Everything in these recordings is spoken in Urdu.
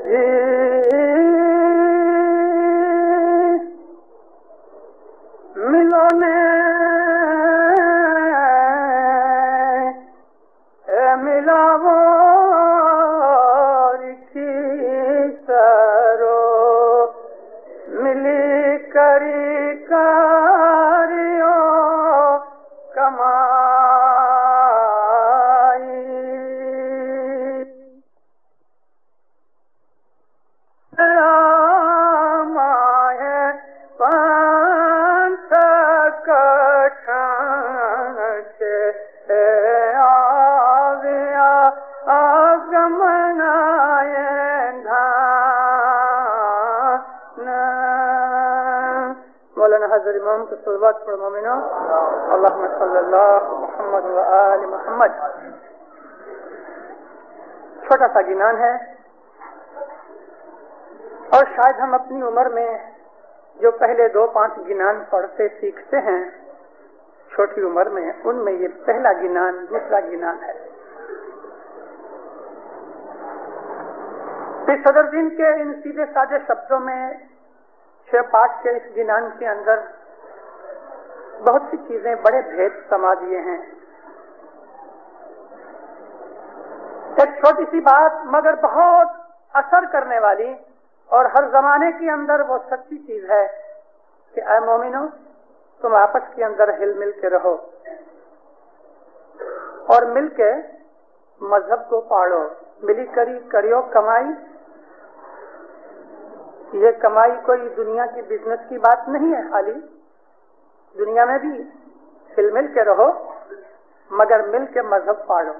جی ملونے ملاو رکھی سرو ملی کری کاریو کمائی ماہ پانچ کٹھن کے آویا آگمنائے دھان مولانا حضرت امام کو صلوات پڑھ مومنو اللہم صلی اللہ محمد و آل محمد. چھوٹا سا گنان ہے اور شاید ہم اپنی عمر میں جو پہلے 2-5 گنان پڑھتے سیکھتے ہیں چھوٹی عمر میں، ان میں یہ پہلا گنان دوسرا گنان ہے. پھر صدر دین کے ان سیدھے سادے شبدوں میں 6 پاٹ کے اس گنان کے اندر بہت سی چیزیں بڑے بھید سما دیے ہیں. ایک چھوٹی سی بات مگر بہت اثر کرنے والی اور ہر زمانے کے اندر وہ سچی چیز ہے کہ اے مومنو تم آپس کے اندر ہل مل کے رہو اور مل کے مذہب کو پاڑو. ملی کریو کمائی. یہ کمائی کوئی دنیا کی بزنس کی بات نہیں ہے، خالی دنیا میں بھی ہل مل کے رہو مگر مل کے مذہب پاڑو،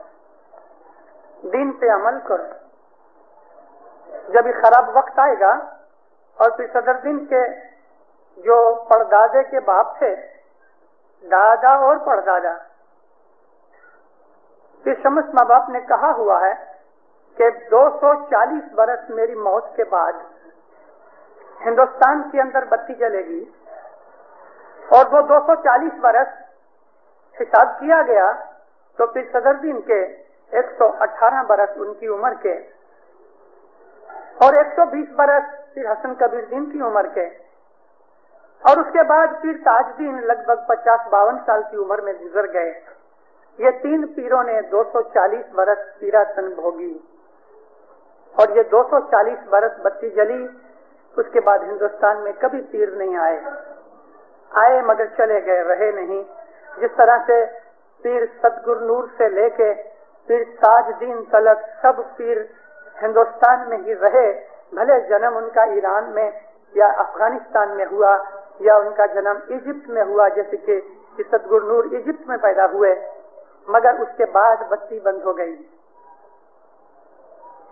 دین پہ عمل کرو. جب یہ خراب وقت آئے گا اور پھر صدر دین کے جو پردادے کے باپ تھے، دادا اور پردادا، پھر شمس ماں باپ نے کہا ہوا ہے کہ 240 برس میری موت کے بعد ہندوستان کے اندر بتی جلے گی اور وہ 240 برس حساب کیا گیا تو پھر صدر دین کے 118 برس ان کی عمر کے اور 120 برس پھر حسن کبیر دین کی عمر کے اور اس کے بعد پھر تاج دین لگ بھگ 50-52 سال کی عمر میں گزر گئے. یہ 3 پیروں نے 240 برس پیرا تن بھوگی اور یہ 240 برس بتی جلی. اس کے بعد ہندوستان میں کبھی پیر نہیں آئے مگر چلے گئے، رہے نہیں. جس طرح سے پیر صدگر نور سے لے کے پیر تاج دین تلک سب پیر ہندوستان میں ہی رہے، بھلے جنم ان کا ایران میں یا افغانستان میں ہوا یا ان کا جنم ایجپٹ میں ہوا، جیسے کہ صدگر نور ایجپٹ میں پیدا ہوئے، مگر اس کے بعد بتی بند ہو گئی.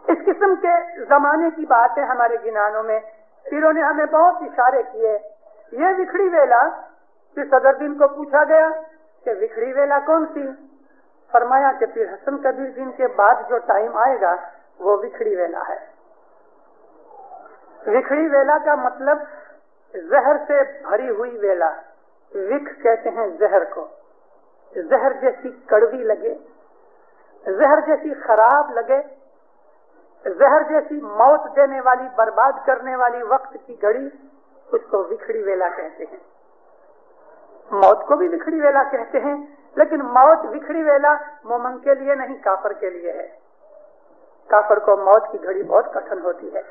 اس قسم کے زمانے کی بات ہے. ہمارے گنانوں میں پیروں نے ہمیں بہت اشارے کیے. یہ وکھڑی ویلا پھر صدر دین کو پوچھا گیا کہ وکھڑی ویلا کون سی؟ فرمایا کہ پھر حسن کبیر دین کے بعد جو ٹائم آئے گا وہ وکھڑی ویلا ہے. وکھڑی ویلا کا مطلب زہر سے بھری ہوئی ویلا. وکھ کہتے ہیں زہر کو. زہر جیسی کڑوی لگے، زہر جیسی خراب لگے، زہر جیسی موت دینے والی برباد کرنے والی وقت کی گھڑی، اس کو وکھڑی ویلا کہتے ہیں. موت کو بھی وکھڑی ویلا کہتے ہیں، لیکن موت وکھڑی ویلا مومن کے لیے نہیں، کافر کے لیے ہے. کافر کو موت کی گھڑی بہت کٹھن ہوتی ہے،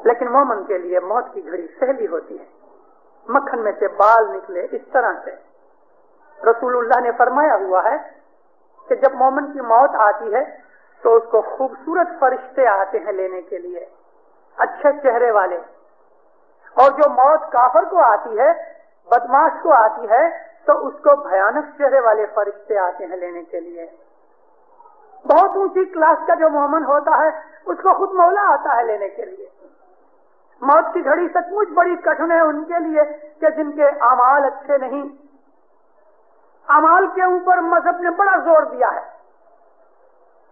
لیکن مومن کے لیے موت کی گھڑی سہلی ہوتی ہے. مکھن میں سے بال نکلے اس طرح سے رسول اللہ نے فرمایا ہوا ہے کہ جب مومن کی موت آتی ہے تو اس کو خوبصورت فرشتے آتے ہیں لینے کے لیے، اچھے چہرے والے. اور جو موت کافر کو آتی ہے، بدماش کو آتی ہے، تو اس کو بھیانک چہرے والے فرشتے آتے ہیں لینے کے لیے. بہت اونچی کلاس کا جو مومن ہوتا ہے اس کو خود مولا آتا ہے لینے کے لیے. موت کی گھڑی سچ مچ بڑی کٹھن ہے ان کے لیے کہ جن کے اعمال اچھے نہیں. اعمال کے اوپر مذہب نے بڑا زور دیا ہے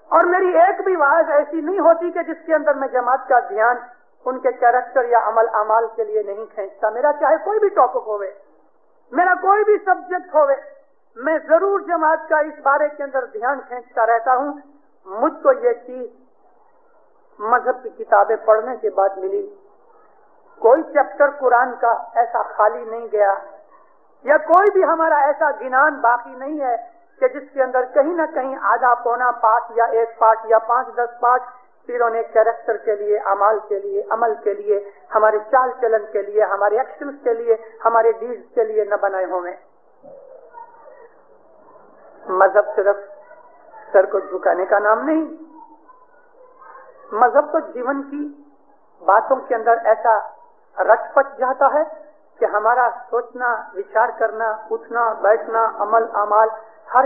اور میری ایک بھی واعظ ایسی نہیں ہوتی کہ جس کے اندر میں جماعت کا دھیان ان کے کیریکٹر یا اعمال کے لیے نہیں کھینچتا. میرا چاہے کوئی بھی ٹاپک ہوئے، میرا کوئی بھی سبجیکٹ ہوئے، میں ضرور جماعت کا اس بارے کے اندر دھیان کھینچتا رہتا ہوں. مجھ کو یہ چیز مذہب کی کتابیں پڑھنے کے بعد ملی، کوئی چیپٹر قرآن کا ایسا خالی نہیں گیا، یا کوئی بھی ہمارا ایسا گنان باقی نہیں ہے کہ جس کے اندر کہیں نہ کہیں آدھا پونا پاٹ یا ایک پاٹ یا 5-10 پاٹ پیروں نے کیریکٹر کے لیے، اعمال کے لیے، عمل کے لیے، ہمارے چال چلن کے لیے، ہمارے ایکشنز کے لیے، ہمارے ڈیڈز کے لیے نہ بنائے ہوئے۔ مذہب صرف سر کو جھکانے کا نام نہیں، مذہب تو جیون کی باتوں کے اندر ایسا رچ پچ جاتا ہے کہ ہمارا سوچنا، وچار کرنا، اٹھنا بیٹھنا، عمل اعمال، ہر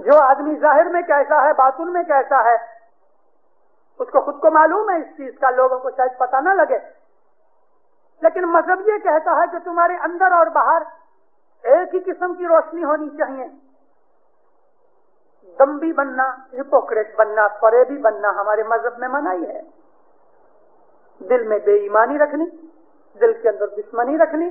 جو آدمی ظاہر میں کیسا ہے، باطن میں کیسا ہے، اس کو خود کو معلوم ہے اس چیز کا، لوگوں کو شاید پتہ نہ لگے، لیکن مذہب یہ کہتا ہے کہ تمہارے اندر اور باہر ایک ہی قسم کی روشنی ہونی چاہیے۔ دمبی بننا، ہپوکریٹ بننا، فریبی بننا ہمارے مذہب میں منائی ہے۔ دل میں بے ایمانی رکھنی، دل کے اندر دشمنی رکھنی،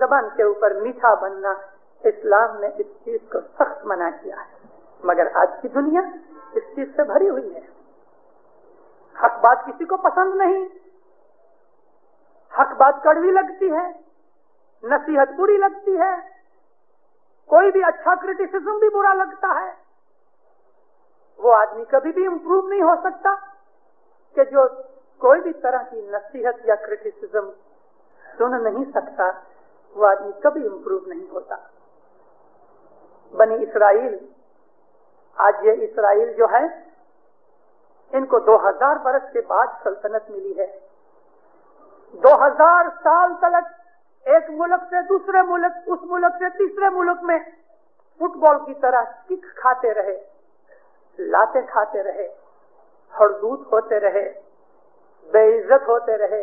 زبان کے اوپر میٹھا بننا، اسلام نے اس چیز کو سخت منع کیا ہے۔ مگر آج کی دنیا اس چیز سے بھری ہوئی ہے۔ حق بات کسی کو پسند نہیں، حق بات کڑوی لگتی ہے، نصیحت بری لگتی ہے، کوئی بھی اچھا کرٹیسزم بھی برا لگتا ہے۔ وہ آدمی کبھی بھی امپروو نہیں ہو سکتا کہ جو کوئی بھی طرح کی نصیحت یا کرٹیسزم سن نہیں سکتا، وہ آدمی کبھی امپروو نہیں ہوتا۔ بنی اسرائیل، آج یہ اسرائیل جو ہے، ان کو 2000 برس کے بعد سلطنت ملی ہے۔ 2000 سال تک ایک ملک سے دوسرے ملک، اس ملک سے تیسرے ملک میں فٹ بال کی طرح کک کھاتے رہے، لاتے کھاتے رہے، حدود ہوتے رہے، بے عزت ہوتے رہے،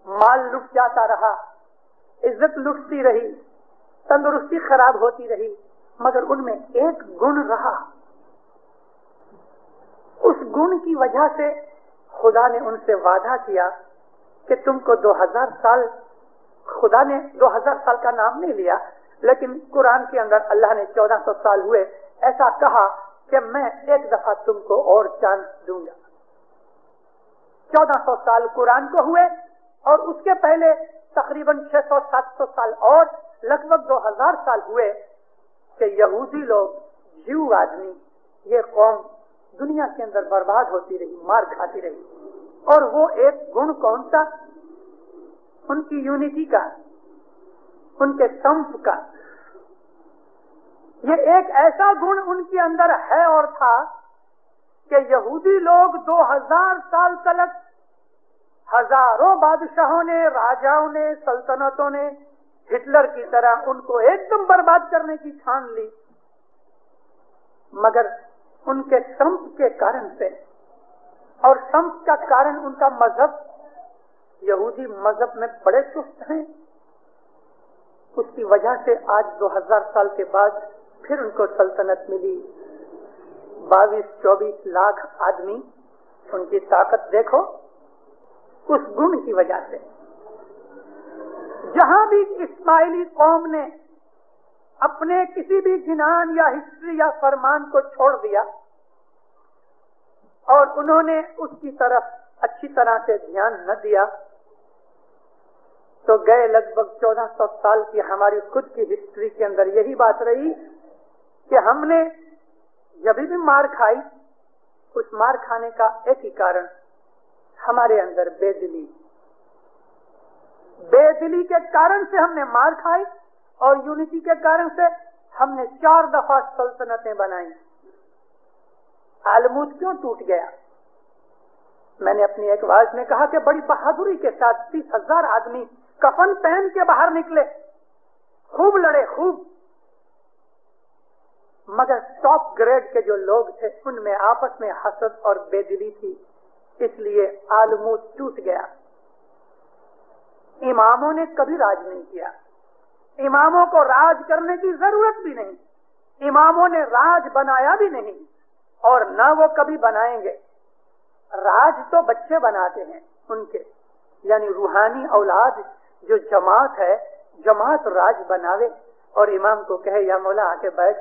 مال لٹ جاتا رہا، عزت لٹتی رہی، تندرستی خراب ہوتی رہی، مگر ان میں ایک گن رہا۔ اس گن کی وجہ سے خدا نے ان سے وعدہ کیا کہ تم کو 2000 سال، خدا نے 2000 سال کا نام نہیں لیا، لیکن قرآن کے اندر اللہ نے 1400 سال ہوئے، ایسا کہا کہ میں ایک دفعہ تم کو اور چانس دوں گا۔ 1400 سال قرآن کو ہوئے، اور اس کے پہلے تقریباً 600-700 سال اور لگ بھگ 2000 سال ہوئے کہ یہودی لوگ، جیو آدمی، یہ قوم دنیا کے اندر برباد ہوتی رہی، مار کھاتی رہی۔ اور وہ ایک گن کون سا؟ ان کی یونٹی کا، ان کے سمپ کا۔ یہ ایک ایسا گن ان کے اندر ہے اور تھا کہ یہودی لوگ 2000 سال تک ہزاروں بادشاہوں نے، راجاؤں نے، سلطنتوں نے ہٹلر کی طرح ان کو ایک دم برباد کرنے کی ٹھان لی، مگر ان کے سمپ کے کارن سے، اور سمپ کا کارن ان کا مذہب، یہودی مذہب میں بڑے چست ہیں، اس کی وجہ سے آج 2000 سال کے بعد پھر ان کو سلطنت ملی۔ 22-24 لاکھ آدمی، ان کی طاقت دیکھو، اس گن کی وجہ سے۔ جہاں بھی اسماعیلی قوم نے اپنے کسی بھی جنان یا ہسٹری یا فرمان کو چھوڑ دیا اور انہوں نے اس کی طرف اچھی طرح سے دھیان نہ دیا، تو گئے لگ بھگ 1400 سال کی ہماری خود کی ہسٹری کے اندر یہی بات رہی کہ ہم نے جب بھی مار کھائی، اس مار کھانے کا ایک ہی کارن ہمارے اندر بے دلی کے کارن سے ہم نے مار کھائی، اور یونٹی کے کارن سے ہم نے 4 دفعہ سلطنتیں بنائی۔ آلموت کیوں ٹوٹ گیا؟ میں نے اپنی ایک واعظ میں کہا کہ بڑی بہادری کے ساتھ 30,000 آدمی کفن پہن کے باہر نکلے، خوب لڑے، خوب، مگر ٹاپ گریڈ کے جو لوگ تھے ان میں آپس میں حسد اور بے دلی تھی، اس لیے آلموت ٹوٹ گیا۔ اماموں نے کبھی راج نہیں کیا، اماموں کو راج کرنے کی ضرورت بھی نہیں، اماموں نے راج بنایا بھی نہیں، اور نہ وہ کبھی بنائیں گے۔ راج تو بچے بناتے ہیں ان کے، یعنی روحانی اولاد جو جماعت ہے، جماعت راج بناوے، اور امام کو کہے یا مولا آ کے بیٹھ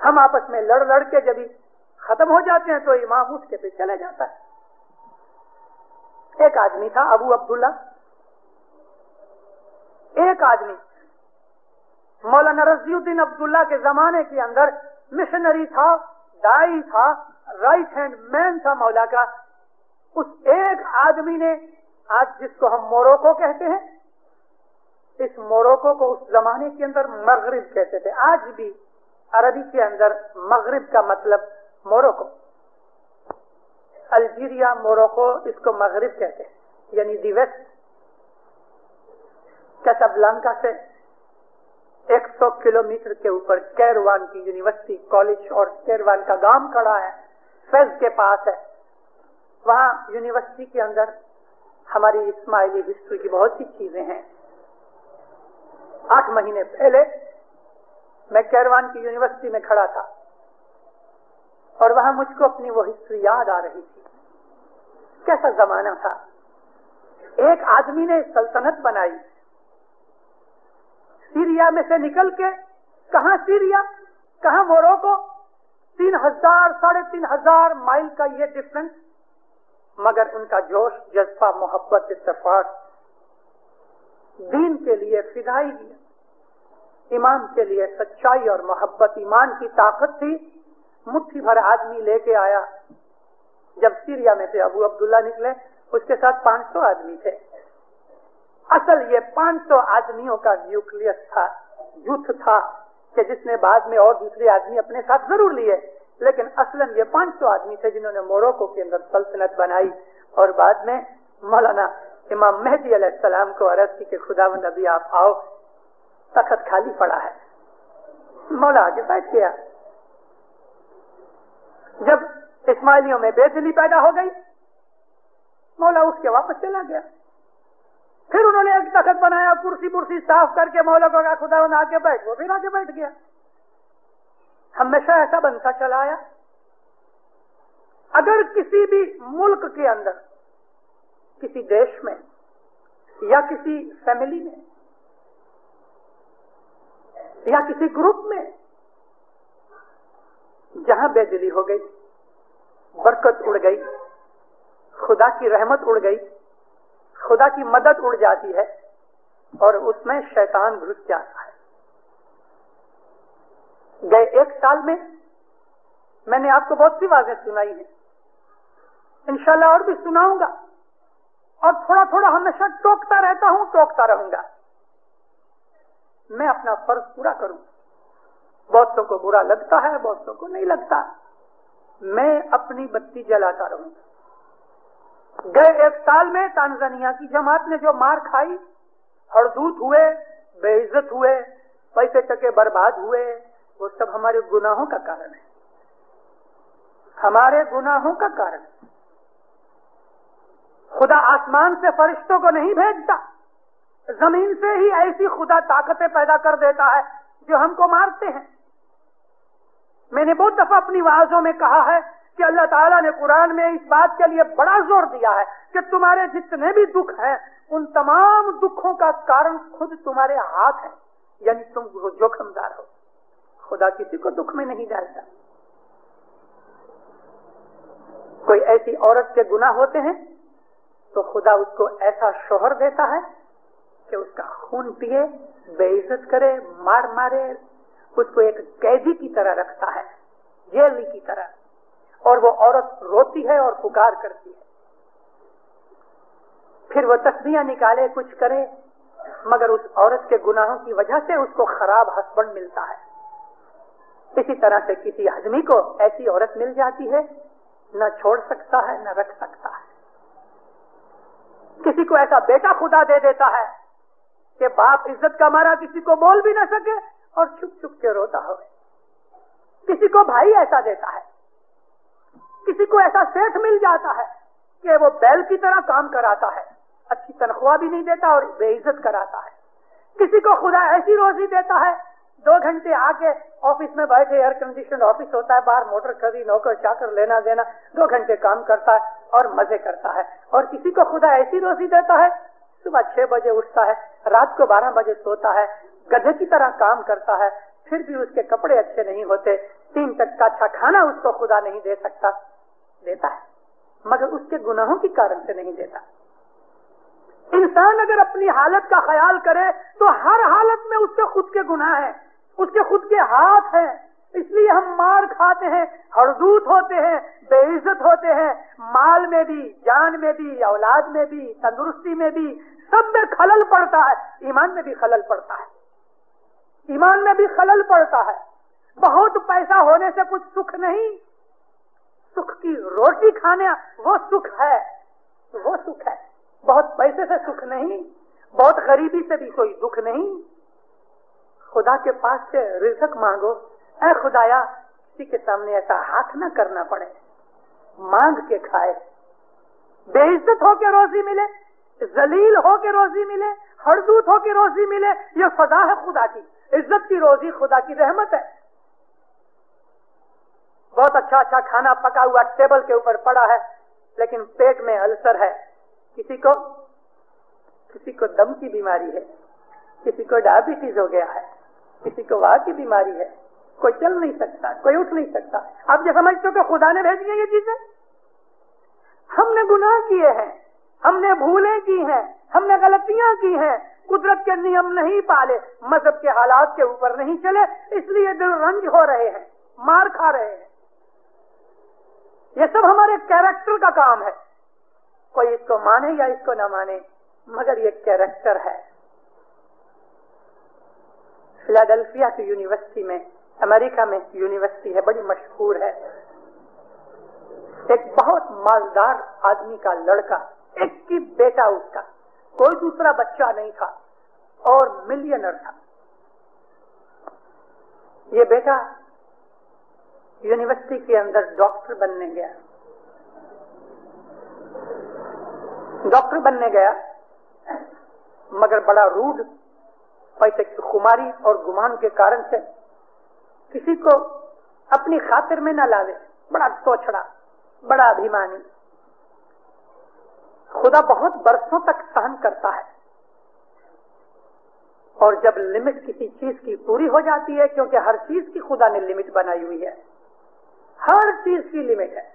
ہم آپس میں لڑ لڑ کے جب ختم ہو جاتے ہیں تو امام اٹھ کے پھر چلے جاتا ہے. ایک آدمی تھا ابو عبداللہ, ایک آدمی مولانا رضی الدین عبداللہ کے زمانے کے اندر مشنری تھا, دائی تھا, رائٹ ہینڈ مین تھا مولا کا. اس ایک آدمی نے آج جس کو ہم موروکو کہتے ہیں, اس موروکو کو اس زمانے کے اندر مغرب کہتے تھے. آج بھی عربی کے اندر مغرب کا مطلب موروکو, الجیریا, موروکو, اس کو مغرب کہتے ہیں, یعنی دی ویسٹ. کیسابلانکا سے 100 کلومیٹر کے اوپر کیروان کی یونیورسٹی, کالج اور کیروان کا گام کھڑا ہے, فیض کے پاس ہے. وہاں یونیورسٹی کے اندر ہماری اسماعیلی ہسٹری کی بہت سی چیزیں ہیں. 8 مہینے پہلے میں کیروان کی یونیورسٹی میں کھڑا تھا اور وہاں مجھ کو اپنی وہ ہسٹری یاد آ رہی تھی. کیسا زمانہ تھا. ایک آدمی نے سلطنت بنائی سیریا میں سے نکل کے. کہاں سیریا, کہاں موروکو, 3000 3500 مائل کا یہ ڈفرنس, مگر ان کا جوش, جذبہ, محبت, اتفاق, دین کے لیے فدائی, ایمان کے لیے سچائی اور محبت, ایمان کی طاقت تھی. مٹھی بھر آدمی لے کے آیا. جب سیریا میں سے ابو عبداللہ نکلے اس کے ساتھ 500 آدمی تھے. اصل یہ 500 آدمیوں کا نیوکلیس تھا, یوتھ تھا کہ جس نے بعد میں اور دوسرے آدمی اپنے ساتھ ضرور لیے, لیکن اصلاً یہ 500 آدمی تھے جنہوں نے موروکو کے اندر سلطنت بنائی. اور بعد میں مولانا امام مہدی علیہ السلام کو عرض کی کہ خداوند ابھی آپ آؤ, تخت خالی پڑا ہے. مولا آگے بیٹھ گیا. جب اسماعیلیوں میں بے دلی پیدا ہو گئی, مولا اٹھ کے واپس چلا گیا. پھر انہوں نے ایک تخت بنایا, کرسی صاف کر کے مولا کو کہا خداوند آگے بیٹھ, وہ پھر آگے بیٹھ گیا. ہمیشہ ایسا بنتا چلا آیا. اگر کسی بھی ملک کے اندر, کسی دیش میں یا کسی فیملی میں یا کسی گروپ میں جہاں بے دلی ہو گئی, برکت اڑ گئی, خدا کی رحمت اڑ گئی, خدا کی مدد اڑ جاتی ہے اور اس میں شیطان گھس جاتا ہے. گئے 1 سال میں نے آپ کو بہت سی باتیں سنائی ہیں, انشاءاللہ اور بھی سناؤں گا, اور تھوڑا تھوڑا ہمیشہ ٹوکتا رہتا ہوں, ٹوکتا رہوں گا. میں اپنا فرض پورا کروں. بہتوں کو برا لگتا ہے, بہتوں کو نہیں لگتا, میں اپنی بتی جلاتا رہوں گا. گئے 1 سال میں تانزانیہ کی جماعت نے جو مار کھائی, ہڑدوت ہوئے, بے عزت ہوئے, پیسے ٹکے برباد ہوئے, وہ سب ہمارے گناہوں کا کارن ہے, ہمارے گناہوں کا کارن. خدا آسمان سے فرشتوں کو نہیں بھیجتا, زمین سے ہی ایسی خدا طاقتیں پیدا کر دیتا ہے جو ہم کو مارتے ہیں. میں نے بہت دفعہ اپنی وعظوں میں کہا ہے کہ اللہ تعالیٰ نے قرآن میں اس بات کے لیے بڑا زور دیا ہے کہ تمہارے جتنے بھی دکھ ہیں ان تمام دکھوں کا کارن خود تمہارے ہاتھ ہے, یعنی تم جوخم دار ہو. خدا کسی کو دکھ میں نہیں ڈالتا. کوئی ایسی عورت کے گناہ ہوتے ہیں تو خدا اس کو ایسا شوہر دیتا ہے کہ اس کا خون پیے, بے عزت کرے, مارے, اس کو ایک قیدی کی طرح رکھتا ہے, جیلی کی طرح, اور وہ عورت روتی ہے اور پکار کرتی ہے. پھر وہ تسبیحاں نکالے, کچھ کرے, مگر اس عورت کے گناہوں کی وجہ سے اس کو خراب ہسبینڈ ملتا ہے. اسی طرح سے کسی آدمی کو ایسی عورت مل جاتی ہے, نہ چھوڑ سکتا ہے نہ رکھ سکتا ہے. کسی کو ایسا بیٹا خدا دے دیتا ہے کہ باپ عزت کا مارا کسی کو بول بھی نہ سکے اور چھپ چھپ کے روتا ہو. کسی کو بھائی ایسا دیتا ہے, کسی کو ایسا سیٹھ مل جاتا ہے کہ وہ بیل کی طرح کام کراتا ہے, اچھی تنخواہ بھی نہیں دیتا اور بے عزت کراتا ہے. کسی کو خدا ایسی روزی دیتا ہے 2 گھنٹے آ کے آفس میں بیٹھے, ایئر کنڈیشن آفس ہوتا ہے, باہر موٹر کری, نوکر چاکر لینا دینا, 2 گھنٹے کام کرتا ہے اور مزے کرتا ہے. اور کسی کو خدا ایسی روزی دیتا ہے, صبح 6 بجے اٹھتا ہے, رات کو 12 بجے سوتا ہے, گدھے کی طرح کام کرتا ہے, پھر بھی اس کے کپڑے اچھے نہیں ہوتے, 3 تک کا اچھا کھانا اس کو خدا نہیں دے سکتا, دیتا ہے مگر اس کے گناہوں کے کارن سے نہیں دیتا. انسان اگر اپنی حالت کا خیال کرے تو ہر حالت میں اس کے خود کے گناہ ہیں, اس کے خود کے ہاتھ ہیں, اس لیے ہم مار کھاتے ہیں, ہردوت ہوتے ہیں, بے عزت ہوتے ہیں, مال میں بھی, جان میں بھی, اولاد میں بھی, تندرستی میں بھی, سب میں خلل پڑتا ہے. ایمان میں بھی خلل پڑتا ہے, ایمان میں بھی خلل پڑتا ہے. بہت پیسہ ہونے سے کچھ سکھ نہیں, سکھ کی روٹی کھانا وہ سکھ ہے, وہ سکھ ہے. بہت پیسے سے سکھ نہیں, بہت غریبی سے بھی کوئی دکھ نہیں. خدا کے پاس سے رزق مانگو, اے خدایا کسی کے سامنے ایسا ہاتھ نہ کرنا پڑے, مانگ کے کھائے, بے عزت ہو کے روزی ملے, ذلیل ہو کے روزی ملے, ہردوت ہو کے روزی ملے, یہ فضا ہے خدا کی. عزت کی روزی خدا کی رحمت ہے. بہت اچھا اچھا کھانا پکا ہوا ٹیبل کے اوپر پڑا ہے لیکن پیٹ میں السر ہے, کسی کو دم کی بیماری ہے, کسی کو ڈائبٹیز ہو گیا ہے, کسی کو واہ کی بیماری ہے, کوئی چل نہیں سکتا, کوئی اٹھ نہیں سکتا. آپ یہ سمجھتے ہو کہ خدا نے بھیجی ہیں یہ چیزیں؟ ہم نے گناہ کیے ہیں, ہم نے بھولیں کی ہیں, ہم نے غلطیاں کی ہیں, قدرت کے نیم نہیں پالے, مذہب کے حالات کے اوپر نہیں چلے, اس لیے دل رنج ہو رہے ہیں, مار کھا رہے ہیں. یہ سب ہمارے کیریکٹر کا کام ہے. کوئی اس کو مانے یا اس کو نہ مانے مگر یہ کیریکٹر ہے. فلاڈلفیا کی یونیورسٹی میں, امریکہ میں یونیورسٹی ہے, بڑی مشہور ہے. ایک بہت مالدار آدمی کا لڑکا, ایک کی بیٹا, اس کا کوئی دوسرا بچہ نہیں تھا اور ملینر تھا. یہ بیٹا یونیورسٹی کے اندر ڈاکٹر بننے گیا, ڈاکٹر بننے گیا مگر بڑا روڈ, پیسے کی خماری اور گمان کے کارن سے کسی کو اپنی خاطر میں نہ لاوے, بڑا توچھڑا, بڑا ابھیمانی. خدا بہت برسوں تک سہن کرتا ہے اور جب لمٹ کسی چیز کی پوری ہو جاتی ہے, کیونکہ ہر چیز کی خدا نے لمٹ بنائی ہوئی ہے, ہر چیز کی لمٹ ہے,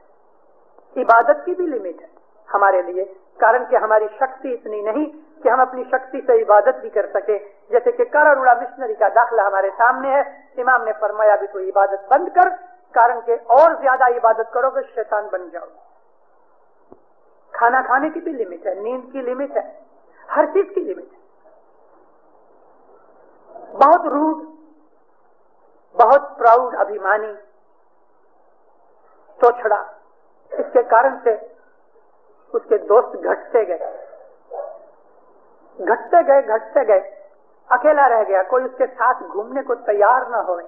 عبادت کی بھی لمٹ ہے ہمارے لیے, کارن کہ ہماری شکتی اتنی نہیں کہ ہم اپنی شکتی سے عبادت بھی کر سکے. جیسے کہ کاراروڑا مشنری کا داخلہ ہمارے سامنے ہے, امام نے فرمایا بھی تو عبادت بند کر, کارن کہ اور زیادہ عبادت کرو گے شیطان بن جاؤ. کھانا کھانے کی بھی لمٹ ہے, نیند کی لمٹ ہے, ہر چیز کی لمٹ ہے. بہت روڈ, بہت پراؤڈ, ابھیمانی, توچھڑا, اس کے کارن سے اس کے دوست گھٹتے گئے, اکیلا رہ گیا, کوئی اس کے ساتھ گھومنے کو تیار نہ ہوئے.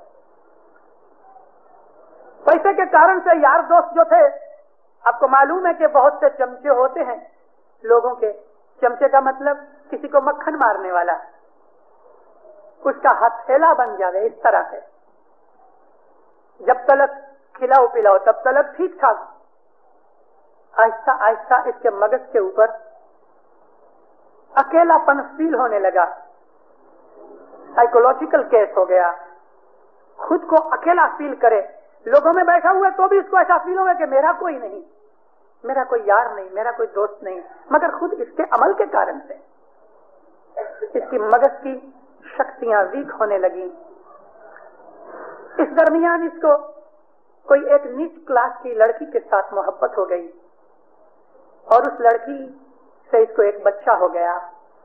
پیسے کے کارن سے یار دوست جو تھے, آپ کو معلوم ہے کہ بہت سے چمچے ہوتے ہیں لوگوں کے, چمچے کا مطلب کسی کو مکھن مارنے والا, اس کا ہتھیلا بن جاوے. اس طرح سے جب تلک کھلاؤ پلاؤ تب تلک ٹھیک ٹھاک, آہستہ آہستہ اس کے مغز کے اوپر اکیلا پن فیل ہونے لگا, سائیکولوجیکل کیس ہو گیا. خود کو اکیلا فیل کرے, لوگوں میں بیٹھا ہوا تو بھی اس کو ایسا فیل ہوگا کہ میرا کوئی نہیں, میرا کوئی یار نہیں, میرا کوئی دوست نہیں, مگر خود اس کے عمل کے کارن سے اس کی مغز کی شکتیاں ویک ہونے لگی. اس درمیان اس کو کوئی ایک نیچ کلاس کی لڑکی کے ساتھ محبت ہو گئی اور اس لڑکی سے اس کو ایک بچہ ہو گیا.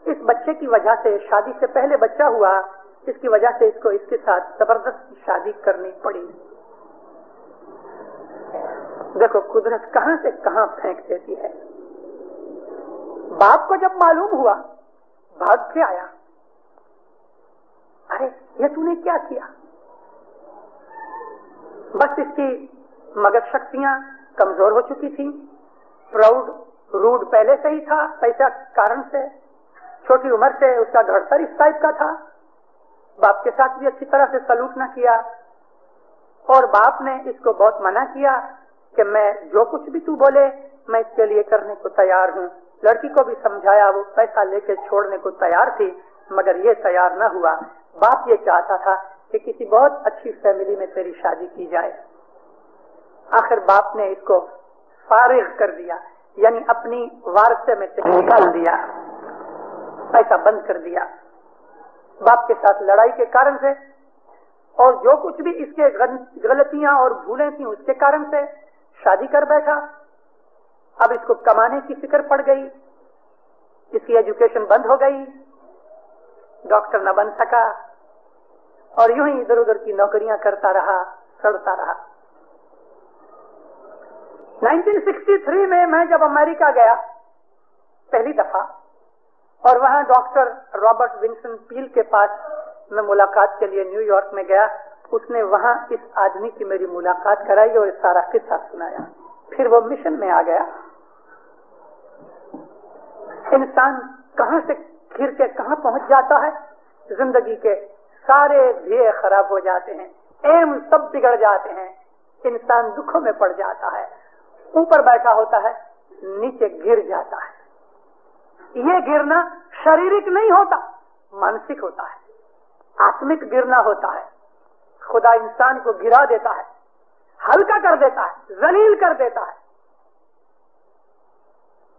اس بچے کی وجہ سے, شادی سے پہلے بچہ ہوا, اس کی وجہ سے اس کو اس کے ساتھ زبردست شادی کرنی پڑی. دیکھو قدرت کہاں سے کہاں پھینک دیتی ہے. باپ کو جب معلوم ہوا بھاگ کے آیا, ارے یہ تو نے کیا کیا. بس اس کی مغز شکتیاں کمزور ہو چکی تھی, پراؤڈ روڈ پہلے سے ہی تھا, پیسہ کارن سے, چھوٹی عمر سے اس کا گھڑسر اس ٹائپ کا تھا. باپ کے ساتھ بھی اچھی طرح سے سلوک نہ کیا اور باپ نے اس کو بہت منع کیا کہ میں جو کچھ بھی تو بولے میں اس کے لیے کرنے کو تیار ہوں. لڑکی کو بھی سمجھایا, وہ پیسہ لے کے چھوڑنے کو تیار تھی مگر یہ تیار نہ ہوا. باپ یہ چاہتا تھا کہ کسی بہت اچھی فیملی میں تیری شادی کی جائے. آخر باپ نے اس کو فارغ کر دیا، یعنی اپنی وارثے میں سے نکال دیا، پیسہ بند کر دیا. باپ کے ساتھ لڑائی کے کارن سے اور جو کچھ بھی اس کے غلطیاں اور بھولیں تھیں اس کے کارن سے شادی کر بیٹھا. اب اس کو کمانے کی فکر پڑ گئی، اس کی ایجوکیشن بند ہو گئی، ڈاکٹر نہ بن سکا اور یوں ہی ادھر ادھر کی نوکریاں کرتا رہا، سڑتا رہا. 1963 میں جب امریکہ گیا پہلی دفعہ اور وہاں ڈاکٹر رابرٹ ونسن پیل کے پاس میں ملاقات کے لیے نیو یارک میں گیا، اس نے وہاں اس آدمی کی میری ملاقات کرائی اور سارا قصہ سنایا. پھر وہ مشن میں آ گیا. انسان کہاں سے گھر کے کہاں پہنچ جاتا ہے، زندگی کے سارے دھیے خراب ہو جاتے ہیں، ایم سب بگڑ جاتے ہیں، انسان دکھوں میں پڑ جاتا ہے، اوپر بیٹھا ہوتا ہے نیچے گر جاتا ہے. یہ گرنا شاریرک نہیں ہوتا، مانسک ہوتا ہے، آتمک گرنا ہوتا ہے. خدا انسان کو گرا دیتا ہے، ہلکا کر دیتا ہے، ذلیل کر دیتا ہے.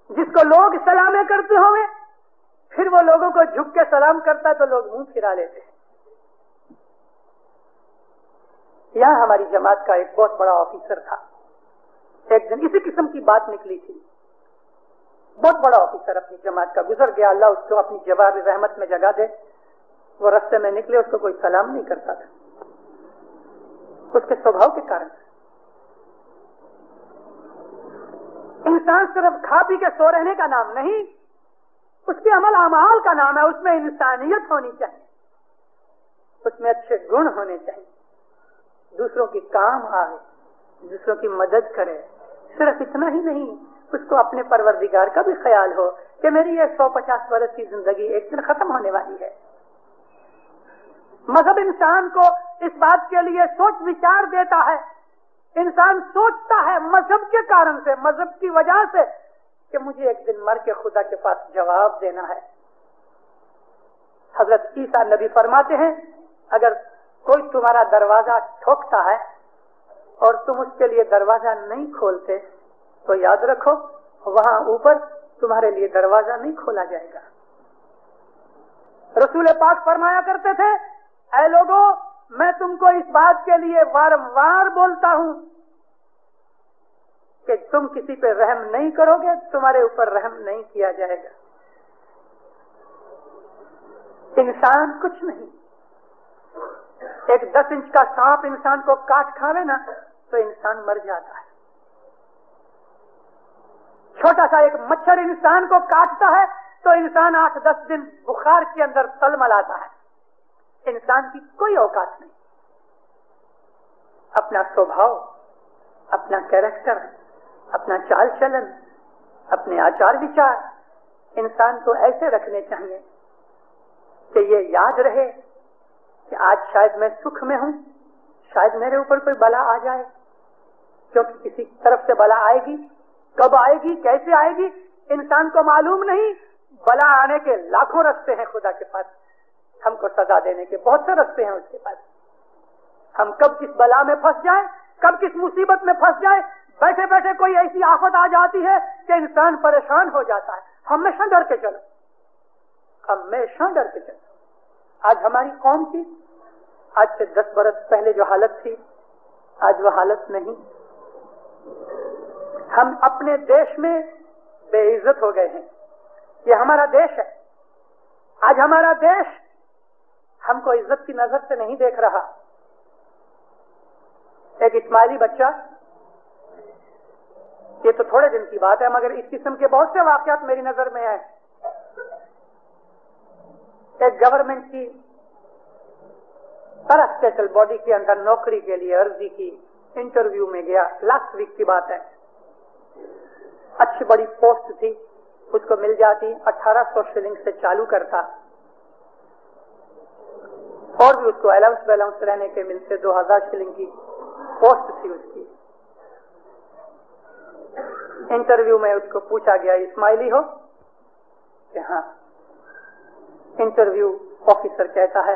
جس کو لوگ سلامیں کرتے ہوں گے پھر وہ لوگوں کو جھک کے سلام کرتا ہے تو لوگ منہ پھرا لیتے ہیں. یہاں ہماری جماعت کا ایک بہت بڑا آفیسر تھا. ایک دن اسی قسم کی بات نکلی تھی. بہت بڑا آفیسر اپنی جماعت کا گزر گیا، اللہ اس کو اپنی جواب رحمت میں جگہ دے. وہ رستے میں نکلے، اس کو کوئی سلام نہیں کرتا تھا، اس کے سوبھاؤ کے کارن. انسان صرف کھا پی کے سو رہنے کا نام نہیں، اس کے عمل اعمال کا نام ہے. اس میں انسانیت ہونی چاہیے، اس میں اچھے گن ہونے چاہیے، دوسروں کی کام آئے، دوسروں کی مدد کرے. صرف اتنا ہی نہیں، اس کو اپنے پروردگار کا بھی خیال ہو کہ میری یہ 150 برس کی زندگی ایک دن ختم ہونے والی ہے. مذہب انسان کو اس بات کے لیے سوچ وچار دیتا ہے. انسان سوچتا ہے مذہب کے کارن سے، مذہب کی وجہ سے، کہ مجھے ایک دن مر کے خدا کے پاس جواب دینا ہے. حضرت عیسیٰ نبی فرماتے ہیں اگر کوئی تمہارا دروازہ ٹھوکتا ہے اور تم اس کے لیے دروازہ نہیں کھولتے تو یاد رکھو وہاں اوپر تمہارے لیے دروازہ نہیں کھولا جائے گا. رسول پاک فرمایا کرتے تھے اے لوگوں میں تم کو اس بات کے لیے وار بولتا ہوں کہ تم کسی پہ رحم نہیں کرو گے تمہارے اوپر رحم نہیں کیا جائے گا. انسان کچھ نہیں. ایک 10 انچ کا سانپ انسان کو کاٹ کھاوے نا تو انسان مر جاتا ہے. چھوٹا سا ایک مچھر انسان کو کاٹتا ہے تو انسان 8-10 دن بخار کے اندر تلملاتا ہے. انسان کی کوئی اوقات نہیں. اپنا سوبھاؤ، اپنا کیریکٹر، اپنا چال چلن، اپنے آچار وچار انسان کو ایسے رکھنے چاہیے کہ یہ یاد رہے کہ آج شاید میں سکھ میں ہوں، شاید میرے اوپر کوئی بلا آ جائے، کیونکہ کسی طرف سے بلا آئے گی، کب آئے گی، کیسے آئے گی انسان کو معلوم نہیں. بلا آنے کے لاکھوں رستے ہیں خدا کے پاس، ہم کو سزا دینے کے بہت سے رستے ہیں اس کے پاس. ہم کب کس بلا میں پھنس جائیں، کب کس مصیبت میں پھنس جائیں. بیٹھے بیٹھے کوئی ایسی آفت آ جاتی ہے کہ انسان پریشان ہو جاتا ہے. ہمیشہ ڈر کے چلو، ہمیشہ ڈر کے چلو. آج ہماری قوم کی آج سے 10 برس پہلے جو حالت تھی آج وہ حالت نہیں. ہم اپنے دیش میں بے عزت ہو گئے ہیں. یہ ہمارا دیش ہے. آج ہمارا دیش ہم کو عزت کی نظر سے نہیں دیکھ رہا. ایک اسماعیلی بچہ، یہ تو تھوڑے دن کی بات ہے مگر اس قسم کے بہت سے واقعات میری نظر میں ہیں. ایک گورنمنٹ کی پیراسٹیٹل باڈی کے اندر نوکری کے لیے عرضی کی، انٹرویو میں گیا، لاسٹ ویک کی بات ہے. اچھی بڑی پوسٹ تھی، اس کو مل جاتی 1800 شلنگ سے چالو کرتا، اور بھی اس کو الاؤنس بیلاؤنس رہنے کے ملتے. 2000 شلنگ کی پوسٹ تھی اس کی. انٹرویو میں اس کو پوچھا گیا اسماعیلی ہو کہ ہاں. انٹرویو آفیسر کہتا ہے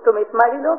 تم اسماعیلی لوگ؟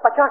50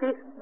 30,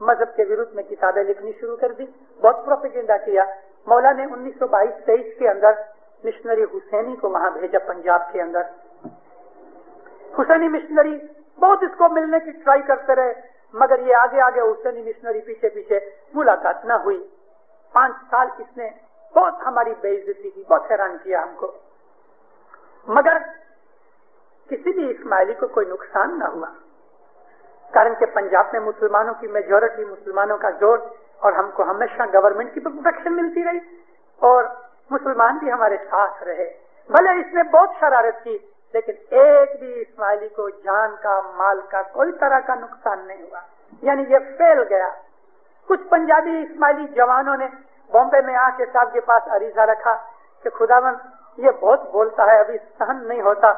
مذہب کے وروਧ میں کتابیں لکھنی شروع کر دی, بہت پروپیگنڈا کیا. مولا نے 1922-23 کے اندر مشنری حسینی کو وہاں بھیجا پنجاب کے اندر. حسینی مشنری بہت اس کو ملنے کی ٹرائی کرتے رہے, مگر یہ آگے آگے حسینی مشنری پیچھے پیچھے ملاقات نہ ہوئی. 5 سال اس نے بہت ہماری بے عزتی کی, بہت حیران کیا ہم کو, مگر کسی بھی اسماعیلی کو کوئی نقصان نہ ہوا, کارن کہ پنجاب میں مسلمانوں کی میجورٹی, مسلمانوں کا زور, اور ہم کو ہمیشہ گورنمنٹ کی پروٹیکشن ملتی رہی اور مسلمان بھی ہمارے ساتھ رہے. بھلے اس نے بہت شرارت کی لیکن ایک بھی اسماعیلی کو جان کا, مال کا, کوئی طرح کا نقصان نہیں ہوا. یعنی یہ فیل گیا. کچھ پنجابی اسماعیلی جوانوں نے بامبے میں آ کے صاحب کے پاس عریضہ رکھا کہ خداوند یہ بہت بولتا ہے, ابھی سہن نہیں ہوتا,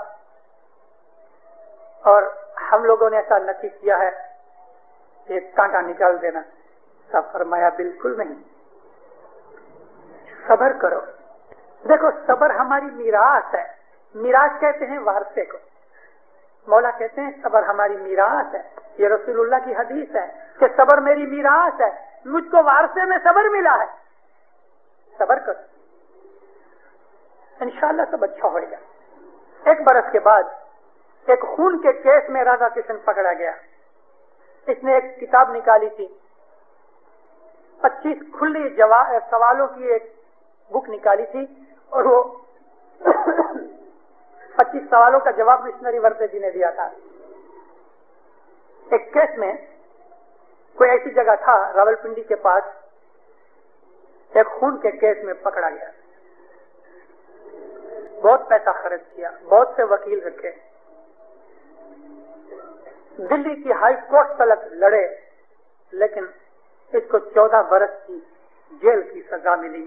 اور ہم لوگوں نے ایسا نتی کیا ہے, ایک کانٹا نکال دینا. سب فرمایا بالکل نہیں, صبر کرو. دیکھو صبر ہماری میراث ہے. میراث کہتے ہیں وارثے کو. مولا کہتے ہیں صبر ہماری میراث ہے. یہ رسول اللہ کی حدیث ہے کہ صبر میری میراث ہے, مجھ کو وارثے میں صبر ملا ہے. صبر کرو, انشاءاللہ سب اچھا ہوئے گا. 1 برس کے بعد ایک خون کے کیس میں راجا کرشن پکڑا گیا. اس نے ایک کتاب نکالی تھی, 25 کھلی سوالوں کی ایک بک نکالی تھی, اور وہ 25 سوالوں کا جواب مشنری ورثے جی نے دیا تھا. ایک کیس میں کوئی ایسی جگہ تھا راولپنڈی کے پاس, ایک خون کے کیس میں پکڑا گیا. بہت پیسہ خرچ کیا, بہت سے وکیل رکھے, دلی کی ہائی کورٹ تلک لڑے, لیکن اس کو 14 برس کی جیل کی سزا ملی.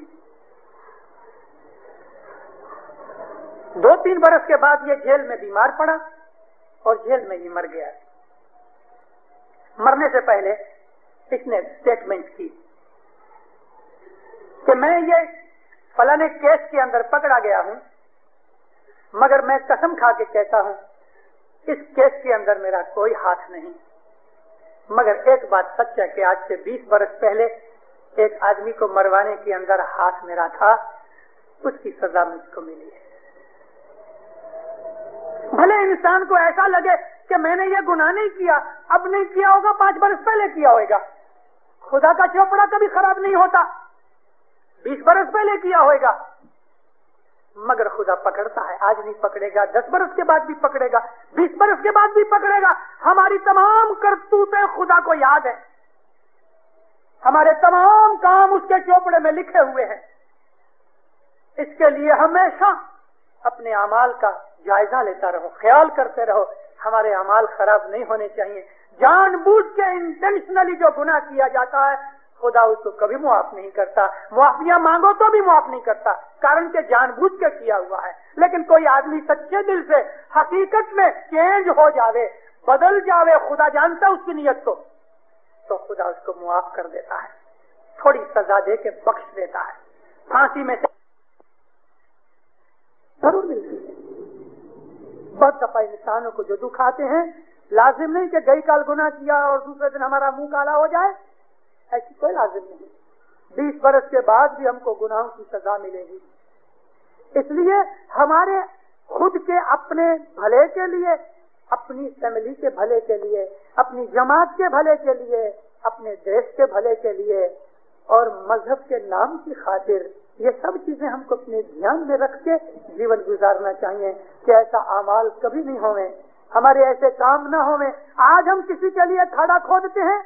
2-3 برس کے بعد یہ جیل میں بیمار پڑا اور جیل میں ہی مر گیا. مرنے سے پہلے اس نے اسٹیٹمنٹ کی کہ میں یہ فلانے کیس کے اندر پکڑا گیا ہوں, مگر میں قسم کھا کے کہتا ہوں اس کیس کے اندر میرا کوئی ہاتھ نہیں. مگر ایک بات سچ ہے کہ آج سے 20 برس پہلے ایک آدمی کو مروانے کے اندر ہاتھ میرا تھا, اس کی سزا مجھ کو ملی ہے. بھلے انسان کو ایسا لگے کہ میں نے یہ گناہ نہیں کیا, اب نہیں کیا ہوگا, 5 برس پہلے کیا ہوگا. خدا کا چوپڑا کبھی خراب نہیں ہوتا, 20 برس پہلے کیا ہوگا, مگر خدا پکڑتا ہے. آج نہیں پکڑے گا, 10 برس کے بعد بھی پکڑے گا, 20 برس کے بعد بھی پکڑے گا. ہماری تمام کرتوتیں خدا کو یاد ہے, ہمارے تمام کام اس کے چوپڑے میں لکھے ہوئے ہیں. اس کے لیے ہمیشہ اپنے اعمال کا جائزہ لیتا رہو, خیال کرتے رہو, ہمارے اعمال خراب نہیں ہونے چاہیے. جان بوجھ کے انٹینشنلی جو گناہ کیا جاتا ہے خدا اس کو کبھی معاف نہیں کرتا. معافیاں مانگو تو بھی معاف نہیں کرتا, کارن کہ جان بوجھ کے کیا ہوا ہے. لیکن کوئی آدمی سچے دل سے حقیقت میں چینج ہو جاوے, بدل جاوے, خدا جانتا اس کی نیت کو, تو خدا اس کو معاف کر دیتا ہے, تھوڑی سزا دے کے بخش دیتا ہے. پھانسی میں سے ضرور ملتی ہے. بہت دفعہ انسانوں کو جو دکھ آتے ہیں, لازم نہیں کہ گئی کال گناہ کیا اور دوسرے دن ہمارا منہ کالا ہو جائے, ایسی کوئی لازم نہیں. 20 برس کے بعد بھی ہم کو گناہوں کی سزا ملے گی. اس لیے ہمارے خود کے اپنے بھلے کے لیے, اپنی فیملی کے بھلے کے لیے, اپنی جماعت کے بھلے کے لیے, اپنے دیش کے بھلے کے لیے اور مذہب کے نام کی خاطر یہ سب چیزیں ہم کو اپنے دھیان میں رکھ کے جیون گزارنا چاہیے کہ ایسا اعمال کبھی نہیں ہوئے, ہمارے ایسے کام نہ ہوئے. آج ہم کسی کے لیے کھڑا کھودتے ہیں,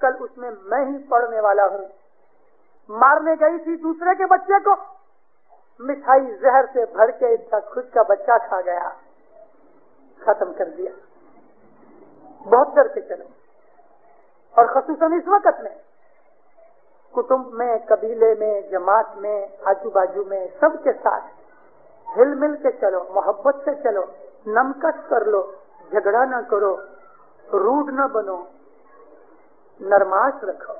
کل اس میں میں ہی پڑنے والا ہوں. مارنے گئی تھی دوسرے کے بچے کو, مٹھائی زہر سے بھر کے اس کا خود کا بچہ کھا گیا, ختم کر دیا. بہت ڈر کے چلو. اور خصوصاً اس وقت میں کٹمب میں, قبیلے میں, جماعت میں, آجو باجو میں سب کے ساتھ ہل مل کے چلو, محبت سے چلو, نمکش کر لو, جھگڑا نہ کرو, روڈ نہ بنو, نرماش رکھو,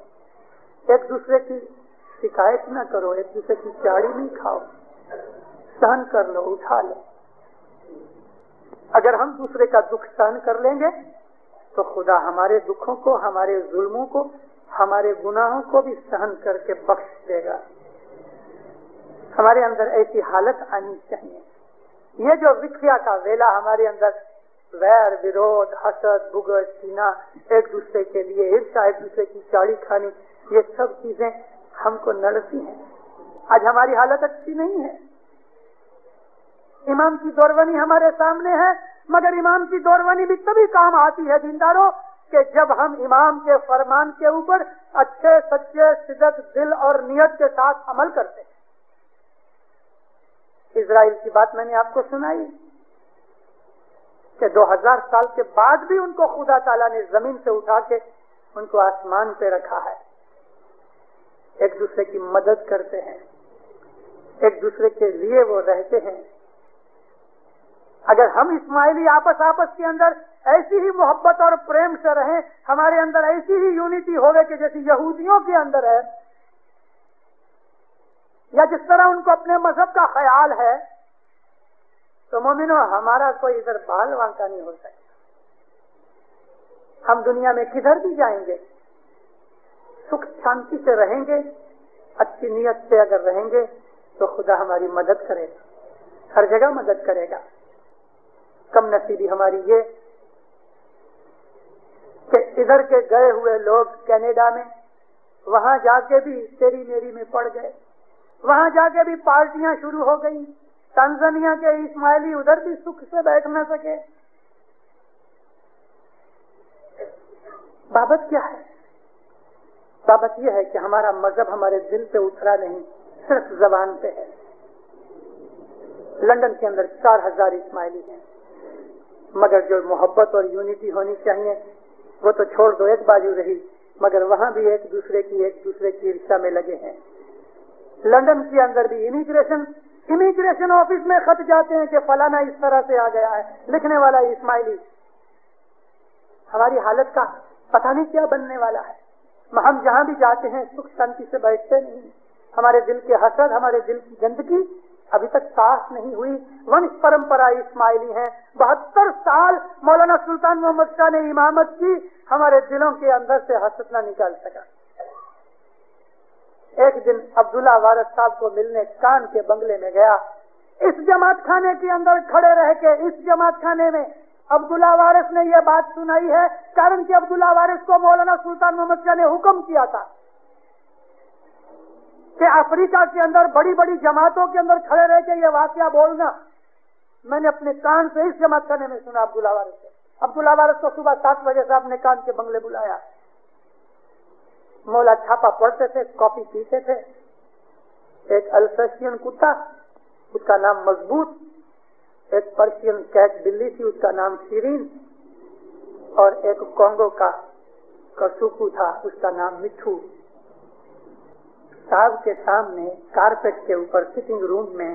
ایک دوسرے کی شکایت نہ کرو, ایک دوسرے کی چاڑی نہیں کھاؤ, سہن کر لو, اٹھا لو. اگر ہم دوسرے کا دکھ سہن کر لیں گے تو خدا ہمارے دکھوں کو, ہمارے ظلموں کو, ہمارے گناہوں کو بھی سہن کر کے بخش دے گا. ہمارے اندر ایسی حالت آنی چاہیے. یہ جو وکھیا کا ویلا ہمارے اندر ویر ورود, حسد, بغض, کینہ, ایک دوسرے کے لیے عرصہ, ایک دوسرے کی چاڑی کھانی, یہ سب چیزیں ہم کو نڑتی ہیں. آج ہماری حالت اچھی نہیں ہے. امام کی دورونی ہمارے سامنے ہے, مگر امام کی دورونی بھی تبھی کام آتی ہے دینداروں کہ جب ہم امام کے فرمان کے اوپر اچھے سچے صدق دل اور نیت کے ساتھ عمل کرتے ہیں. اسرائیل کی بات میں نے آپ کو سنائی کہ 2000 سال کے بعد بھی ان کو خدا تعالیٰ نے زمین سے اٹھا کے ان کو آسمان پہ رکھا ہے. ایک دوسرے کی مدد کرتے ہیں, ایک دوسرے کے لیے وہ رہتے ہیں. اگر ہم اسماعیلی آپس کے اندر ایسی ہی محبت اور پریم سے رہیں, ہمارے اندر ایسی ہی یونٹی ہوگی کہ جیسی یہودیوں کے اندر ہے, یا جس طرح ان کو اپنے مذہب کا خیال ہے, تو مومنو ہمارا کوئی ادھر بال وانکا نہیں ہو سکتا. ہم دنیا میں کدھر بھی جائیں گے, سکھ شانتی سے رہیں گے, اچھی نیت سے اگر رہیں گے تو خدا ہماری مدد کرے گا, ہر جگہ مدد کرے گا. کم نصیبی ہماری یہ کہ ادھر کے گئے ہوئے لوگ کینیڈا میں, وہاں جا کے بھی تیری میری میں پڑ گئے, وہاں جا کے بھی پارٹیاں شروع ہو گئی. تنزانیہ کے اسماعیلی ادھر بھی سکھ سے بیٹھ نہ سکے. بابت کیا ہے؟ بابت یہ ہے کہ ہمارا مذہب ہمارے دل پہ اترا نہیں, صرف زبان پہ ہے. لندن کے اندر 4000 اسماعیلی ہیں, مگر جو محبت اور یونٹی ہونی چاہیے وہ تو چھوڑ دو, ایک بازو رہی, مگر وہاں بھی ایک دوسرے کی عرصہ میں لگے ہیں. لندن کے اندر بھی امیگریشن آفس میں خط جاتے ہیں کہ فلانا اس طرح سے آ گیا ہے, لکھنے والا اسماعیلی. ہماری حالت کا پتہ نہیں کیا بننے والا ہے. ہم جہاں بھی جاتے ہیں سکھ شانتی سے بیٹھتے نہیں. ہمارے دل کے حسد, ہمارے دل کی گندگی ابھی تک صاف نہیں ہوئی. ونش پرمپرا اسماعیلی ہیں. 72 سال مولانا سلطان محمد شاہ نے امامت کی, ہمارے دلوں کے اندر سے حسد نہ نکال سکا. ایک دن عبداللہ وارث صاحب کو ملنے کان کے بنگلے میں گیا. اس جماعت خانے کے اندر کھڑے رہ کے اس جماعت خانے میں عبداللہ وارث نے یہ بات سنائی ہے, کارن کہ عبداللہ وارث کو مولانا سلطان محمد شاہ نے حکم کیا تھا کہ افریقہ کے اندر بڑی بڑی جماعتوں کے اندر کھڑے رہ کے یہ واقعہ بولنا. میں نے اپنے کان سے اس جماعت خانے میں سنا عبداللہ وارث سے. عبداللہ وارث کو صبح 7 بجے سے اپنے کان کے بنگلے بلایا. مولا چھاپا پڑھتے تھے, کافی پیتے تھے. ایک السیشین کتا, اس کا نام مضبوط, ایک پرشین کیٹ بلی تھی, اس کا نام شیرین, اور ایک کونگو کا کسوکو تھا, اس کا نام مٹھو. صاحب کے سامنے کارپیٹ کے اوپر سٹنگ روم میں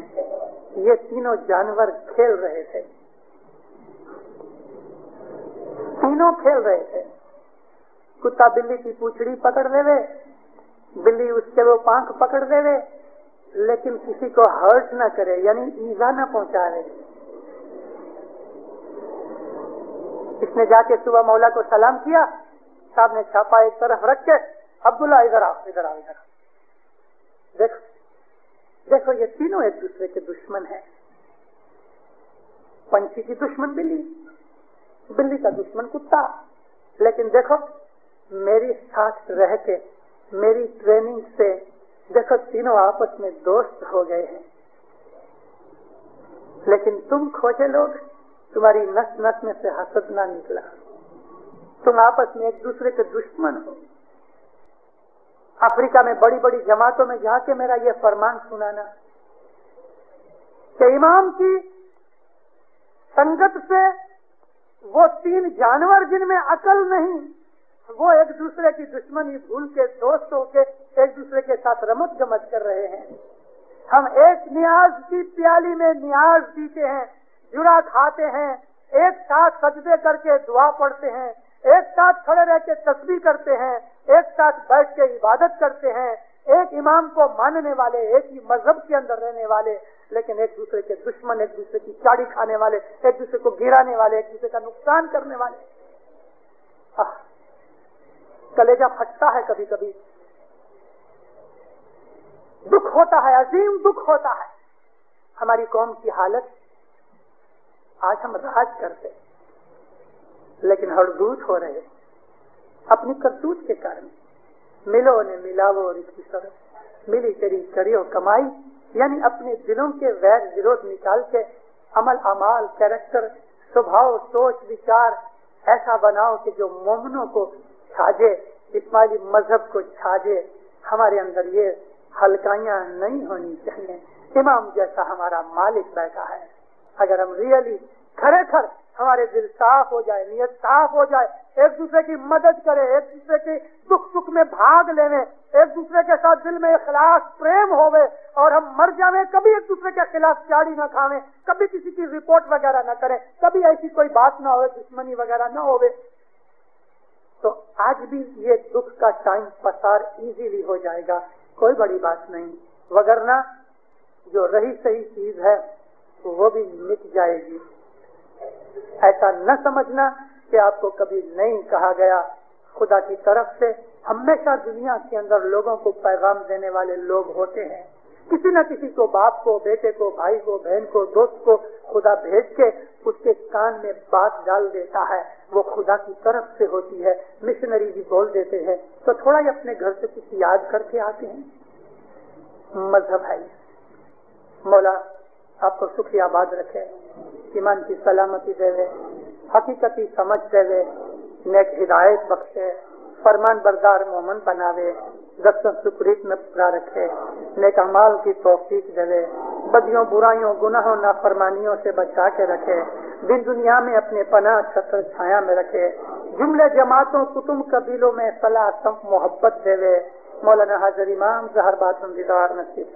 یہ تینوں جانور کھیل رہے تھے. تینوں کھیل رہے تھے. کتا بلی کی پوچھڑی پکڑ لے وے, بلی اس کے وہ پانکھ پکڑ دے وے, لیکن کسی کو ہرٹ نہ کرے, یعنی ایزا نہ پہنچائے. اس نے جا کے صبح مولا کو سلام کیا. صاحب نے چھاپا ایک طرف رکھ کے, عبداللہ ادھر آؤ, ادھر آؤ, ادھر آؤ. دیکھو یہ تینوں ایک دوسرے کے دشمن ہیں. پنچھی کی دشمن بلی, بلی کا دشمن کتا. لیکن دیکھو میری ساتھ رہ کے, میری ٹریننگ سے دیکھو تینوں آپس میں دوست ہو گئے ہیں. لیکن تم کھوجے لوگ, تمہاری نس نس میں سے حسد نہ نکلا, تم آپس میں ایک دوسرے کے دشمن ہو. افریقہ میں بڑی بڑی جماعتوں میں جا کے میرا یہ فرمان سنانا کہ امام کی سنگت سے وہ 3 جانور جن میں عقل نہیں, وہ ایک دوسرے کی دشمنی بھول کے دوست ہو کے ایک دوسرے کے ساتھ رمت گمت کر رہے ہیں. ہم ایک نیاز کی پیالی میں نیاز پیتے ہیں, جڑا کھاتے ہیں, ایک ساتھ سجدے کر کے دعا پڑھتے ہیں, ایک ساتھ کھڑے رہ کے تسبیح کرتے ہیں, ایک ساتھ بیٹھ کے عبادت کرتے ہیں, ایک امام کو ماننے والے, ایک ہی مذہب کے اندر رہنے والے, لیکن ایک دوسرے کے دشمن, ایک دوسرے کی چاڑی کھانے والے, ایک دوسرے کو گرانے والے, ایک دوسرے کا نقصان کرنے والے. کلیجہ پھٹتا ہے کبھی کبھی، دکھ ہوتا ہے، عظیم دکھ ہوتا ہے۔ ہماری قوم کی حالت، آج ہم راج کرتے لیکن ہڑدوت ہو رہے اپنی کرتوت کے کارن۔ ملو نے ملاو رشی سر، ملی کری کریو کمائی، یعنی اپنے دلوں کے ویر ورود نکال کے عمل اعمال کیریکٹر سبھاؤ سوچ وچار ایسا بناؤ کہ جو مومنوں کو چھاجے، اسماعیلی مذہب کو چھاجے۔ ہمارے اندر یہ ہلکائیاں نہیں ہونی چاہیے۔ امام جیسا ہمارا مالک بیٹھا ہے، اگر ہم ریئلی کھرے کھر ہمارے دل صاف ہو جائے، نیت صاف ہو جائے، ایک دوسرے کی مدد کرے، ایک دوسرے کے دکھ سکھ میں بھاگ لینے، ایک دوسرے کے ساتھ دل میں اخلاص پریم ہوئے، اور ہم مر جاویں کبھی ایک دوسرے کے خلاف چاڑی نہ کھاویں، کبھی کسی کی رپورٹ وغیرہ نہ کریں، کبھی ایسی کوئی بات نہ ہوئے، دشمنی وغیرہ نہ ہوئے، تو آج بھی یہ دکھ کا ٹائم پسار ایزیلی ہو جائے گا، کوئی بڑی بات نہیں۔ وگرنہ جو رہی صحیح چیز ہے وہ بھی مٹ جائے گی۔ ایسا نہ سمجھنا کہ آپ کو کبھی نہیں کہا گیا، خدا کی طرف سے ہمیشہ دنیا کے اندر لوگوں کو پیغام دینے والے لوگ ہوتے ہیں، کسی نہ کسی کو، باپ کو، بیٹے کو، بھائی کو، بہن کو، دوست کو خدا بھیج کے اس کے کان میں بات ڈال دیتا ہے، وہ خدا کی طرف سے ہوتی ہے۔ مشنری بھی بول دیتے ہیں تو تھوڑا ہی اپنے گھر سے کچھ یاد کر کے آتے ہیں۔ مذہب ہے، مولا آپ کو سکھ آباد رکھے، ایمان کی سلامتی دے وے، حقیقتی سمجھ دے وے، نیک ہدایت بخشے، فرمان بردار مومن بناوے، رقص سپریت میں پورا رکھے، نیک اعمال کی توفیق دے وے، بدیوں برائیوں گناہوں نافرمانیوں سے بچا کے رکھے، دن دنیا میں اپنے پناہ چھتر چھایا میں رکھے، جملے جماعتوں کتب قبیلوں میں صلاح سم محبت دے وے۔ مولانا حاضر امام زہر باطن دیدار نصیب